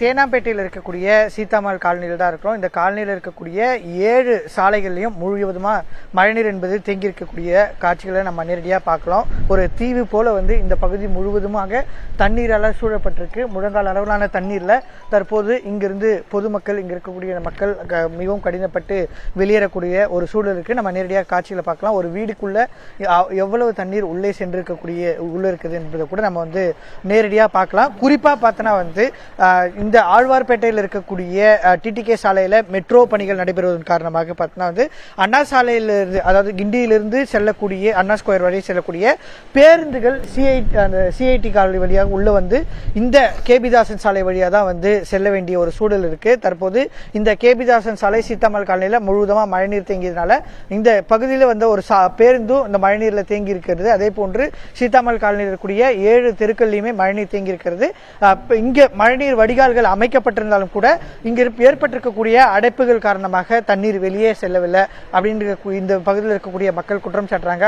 தேனாம்பேட்டையில் இருக்கக்கூடிய சீதாமல் காலனியில் தான் இருக்கிறோம். இந்த காலனியில் இருக்கக்கூடிய 7 சாலைகள்லையும் முழுவதுமாக மழைநீர் என்பது தேங்கி இருக்கக்கூடிய காட்சிகளை நம்ம நேரடியாக பார்க்கலாம். ஒரு தீவு போல இந்த பகுதி முழுவதுமாக தண்ணீரால் சூழப்பட்டிருக்கு. முழங்கால் அளவிலான தண்ணீரில் தற்போது இங்கிருந்து பொதுமக்கள், இங்கே இருக்கக்கூடிய மக்கள் மிகவும் கடினப்பட்டு வெளியேறக்கூடிய ஒரு சூழல் இருக்குது. நம்ம நேரடியாக காட்சிகளை பார்க்கலாம். ஒரு வீடுக்குள்ள எவ்வளவு தண்ணீர் உள்ளே இருக்குது என்பதை கூட நம்ம நேரடியாக பார்க்கலாம். குறிப்பாக பார்த்தோன்னா இந்த ஆழ்வார்பேட்டையில் இருக்கக்கூடிய டிடிகே சாலையில் மெட்ரோ பணிகள் நடைபெறுவதன் காரணமாக பார்த்தோன்னா அண்ணா சாலையிலிருந்து, அதாவது கிண்டியிலிருந்து செல்லக்கூடிய அண்ணா ஸ்கொயர் வரை செல்லக்கூடிய பேருந்துகள் சிஐடி காலனி வழியாக உள்ள இந்த கேபிதாசன் சாலை வழியாக தான் செல்ல வேண்டிய ஒரு சூழல் இருக்கு. தற்போது இந்த கேபிதாசன் சாலை சீதாமல் காலனியில் முழுவதுமாக மழைநீர் தேங்கியதுனால இந்த பகுதியில் ஒரு பேருந்தும் இந்த மழைநீரில் தேங்கி இருக்கிறது. அதே போன்று சீதாமல் காலனியில் இருக்கக்கூடிய 7 தெருக்கள்லையுமே மழைநீர் தேங்கி இருக்கிறது. இங்கே மழைநீர் வடிகால்கள் அமைக்கப்பட்டிருந்தாலும் கூட இங்கு ஏற்பட்டிருக்கக்கூடிய அடைப்புகள் காரணமாக தண்ணீர் வெளியே செல்லவில்லை அப்படின்னு இந்த பகுதியில் இருக்கக்கூடிய மக்கள் குற்றம் சாட்டுறாங்க.